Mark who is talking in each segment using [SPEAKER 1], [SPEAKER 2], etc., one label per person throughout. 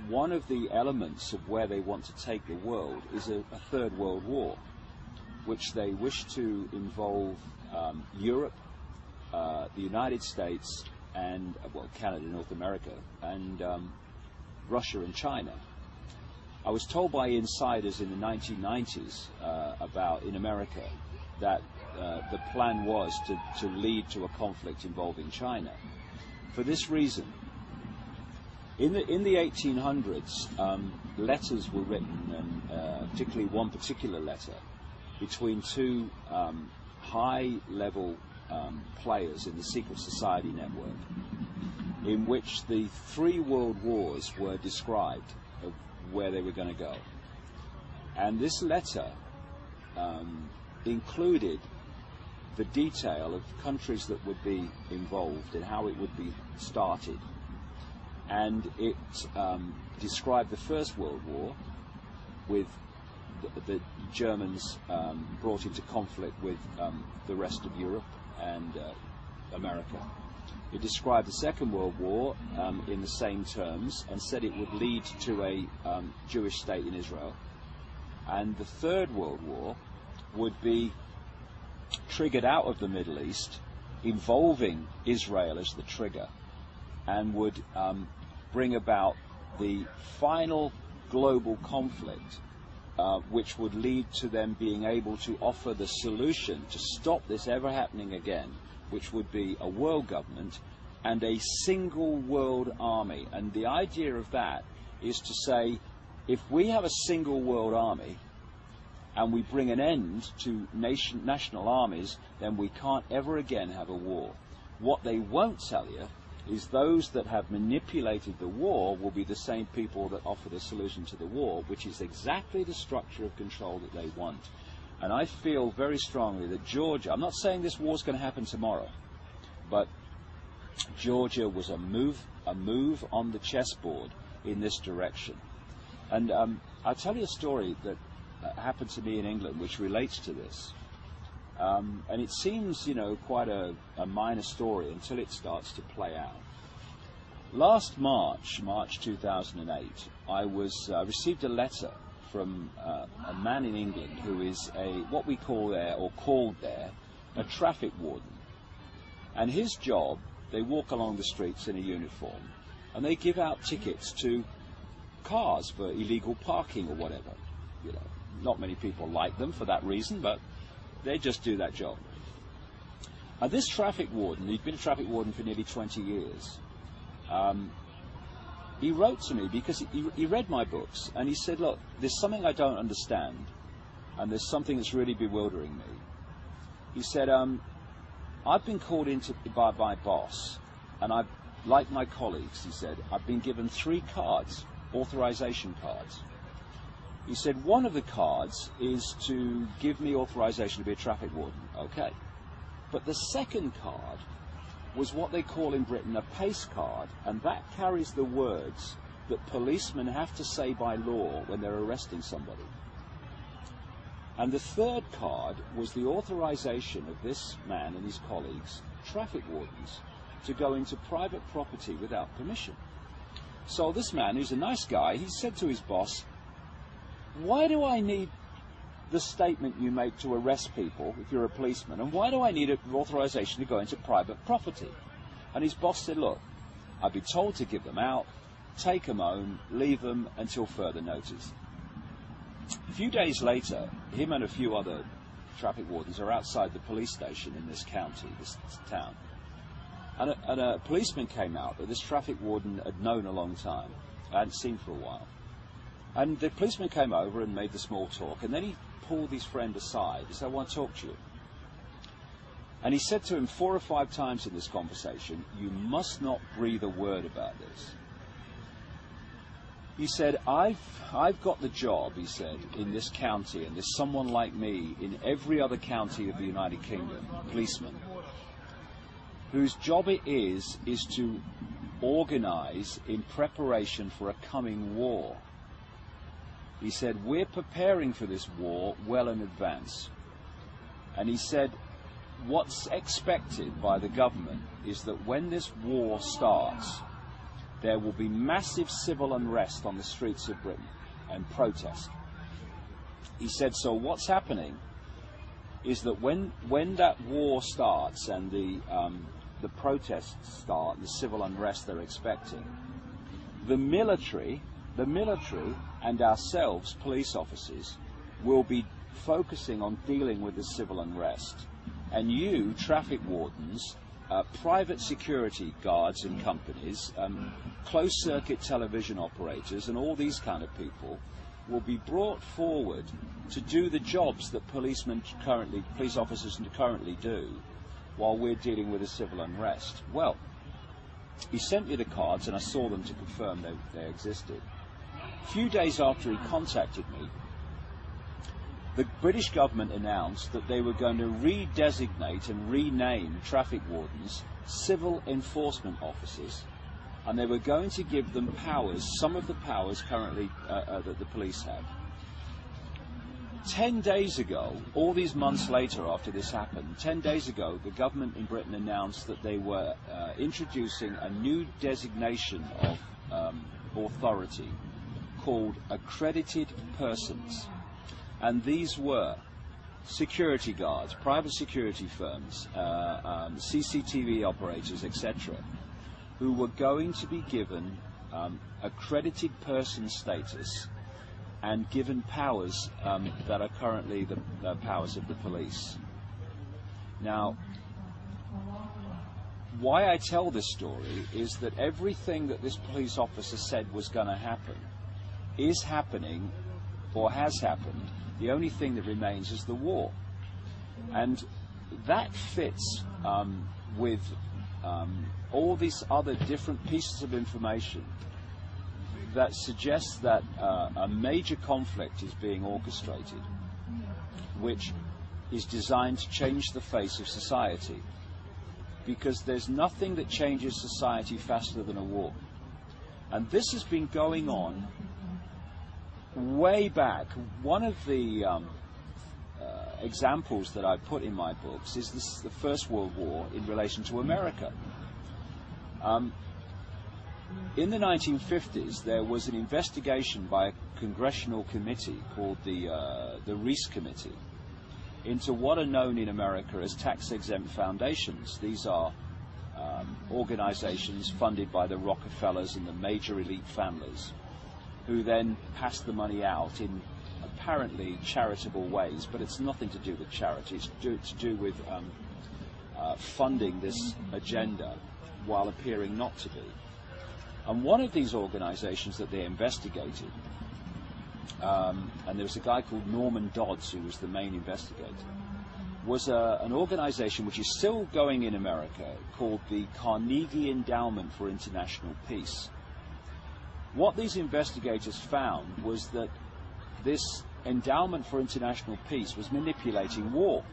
[SPEAKER 1] one of the elements of where they want to take the world is a third world war, which they wish to involve Europe, the United States, and Canada, North America, and Russia and China. I was told by insiders in the 1990s in America that the plan was to lead to a conflict involving China. For this reason, in the 1800s, letters were written, and particularly one particular letter, between two high-level players in the secret society network, in which the 3 world wars were described of where they were going to go. And this letter included the detail of countries that would be involved and how it would be started. And it described the First World War, with the Germans brought into conflict with the rest of Europe and America. It described the Second World War in the same terms and said it would lead to a Jewish state in Israel. And the Third World War would be triggered out of the Middle East, involving Israel as the trigger, and would bring about the final global conflict, which would lead to them being able to offer the solution to stop this ever happening again, which would be a world government and a single world army. And the idea of that is to say, if we have a single world army and we bring an end to national armies, then we can't ever again have a war. What they won't tell you is those that have manipulated the war will be the same people that offer the solution to the war, which is exactly the structure of control that they want. And I feel very strongly that Georgia, I'm not saying this war's going to happen tomorrow, but Georgia was a move on the chessboard in this direction. And I'll tell you a story that happened to me in England which relates to this. And it seems, quite a minor story until it starts to play out. Last March 2008, I received a letter from a man in England who is what we call there, or called there, a traffic warden. And his job, they walk along the streets in a uniform, and they give out tickets to cars for illegal parking or whatever. Not many people like them for that reason, but they just do that job. And this traffic warden, he'd been a traffic warden for nearly 20 years, he wrote to me because he read my books, and he said, look, there's something I don't understand, and there's something that's really bewildering me. He said, I've been called in by my boss, and like my colleagues, he said, I've been given 3 cards, authorization cards. He said, one of the cards is to give me authorization to be a traffic warden. Okay. But the second card was what they call in Britain a pace card, and that carries the words that policemen have to say by law when they're arresting somebody. And the third card was the authorization of this man and his colleagues, traffic wardens, to go into private property without permission. So this man, who's a nice guy, he said to his boss, why do I need the statement you make to arrest people if you're a policeman, and why do I need an authorization to go into private property? And his boss said, look, I've been told to give them out, take them home, leave them until further notice. A few days later, him and a few other traffic wardens are outside the police station in this county, this town. And a policeman came out that this traffic warden had known a long time, I hadn't seen for a while. And the policeman came over and made the small talk, and then he pulled his friend aside. He said, I want to talk to you. And he said to him 4 or 5 times in this conversation, you must not breathe a word about this. He said, I've got the job, he said, in this county, and there's someone like me in every other county of the United Kingdom, policeman, whose job it is to organize in preparation for a coming war. He said, we're preparing for this war well in advance. And he said, what's expected by the government is that when this war starts, there will be massive civil unrest on the streets of Britain and protest. He said, so what's happening is that when that war starts and the protests start, the civil unrest they're expecting, the military and ourselves, police officers, will be focusing on dealing with the civil unrest. And you, traffic wardens, private security guards and companies, closed-circuit television operators, and all these kind of people will be brought forward to do the jobs that police officers currently do while we're dealing with the civil unrest. Well, he sent me the cards, and I saw them to confirm they existed. A few days after he contacted me, the British government announced that they were going to redesignate and rename traffic wardens civil enforcement officers, and they were going to give them powers, some of the powers currently that the police have. 10 days ago, all these months later after this happened, 10 days ago, the government in Britain announced that they were introducing a new designation of authority called accredited persons. And these were security guards, private security firms, CCTV operators, etc., who were going to be given accredited person status and given powers that are currently the powers of the police. Now, why I tell this story is that everything that this police officer said was going to happen is happening or has happened. The only thing that remains is the war. And that fits with all these other different pieces of information that suggests that a major conflict is being orchestrated, which is designed to change the face of society. Because there's nothing that changes society faster than a war. And this has been going on way back. One of the examples that I put in my books is the First World War in relation to America. In the 1950s, there was an investigation by a congressional committee called the Reese Committee into what are known in America as tax-exempt foundations. These are organizations funded by the Rockefellers and the major elite families, who then pass the money out in apparently charitable ways, but it's nothing to do with charity. It's to do with funding this agenda while appearing not to be. And one of these organizations that they investigated, and there was a guy called Norman Dodds who was the main investigator, was an organization which is still going in America called the Carnegie Endowment for International Peace. What these investigators found was that this Endowment for International Peace was manipulating war.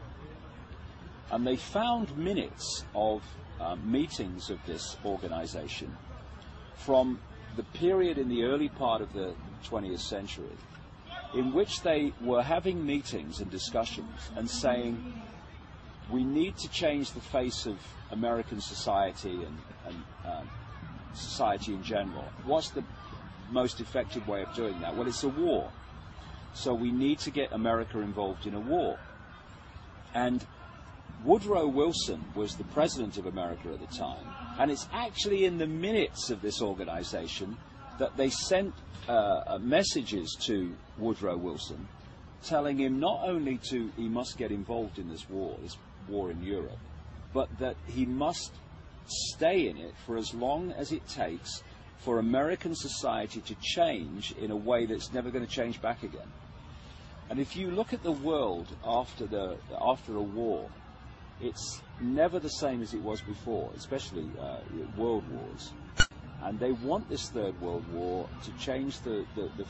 [SPEAKER 1] And they found minutes of meetings of this organization from the period in the early part of the 20th century, in which they were having meetings and discussions and saying, we need to change the face of American society and society in general. What's the most effective way of doing that? Well, it's a war. So we need to get America involved in a war. And Woodrow Wilson was the president of America at the time, and it's actually in the minutes of this organization that they sent messages to Woodrow Wilson telling him not only he must get involved in this war in Europe, but that he must stay in it for as long as it takes for American society to change in a way that's never going to change back again. And if you look at the world after a war, it's never the same as it was before, especially world wars. And they want this Third World War to change the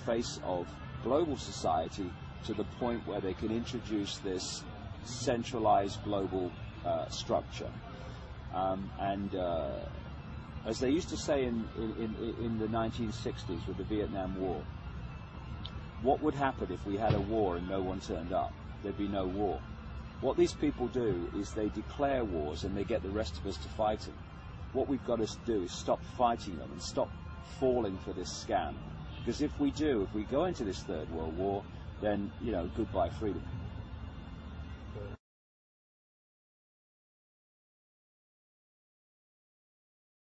[SPEAKER 1] face of global society to the point where they can introduce this centralized global structure. As they used to say in the 1960s with the Vietnam War, what would happen if we had a war and no one turned up? There'd be no war. What these people do is they declare wars and they get the rest of us to fight them. What we've got to do is stop fighting them and stop falling for this scam. Because if we go into this Third World War, then, you know, goodbye freedom.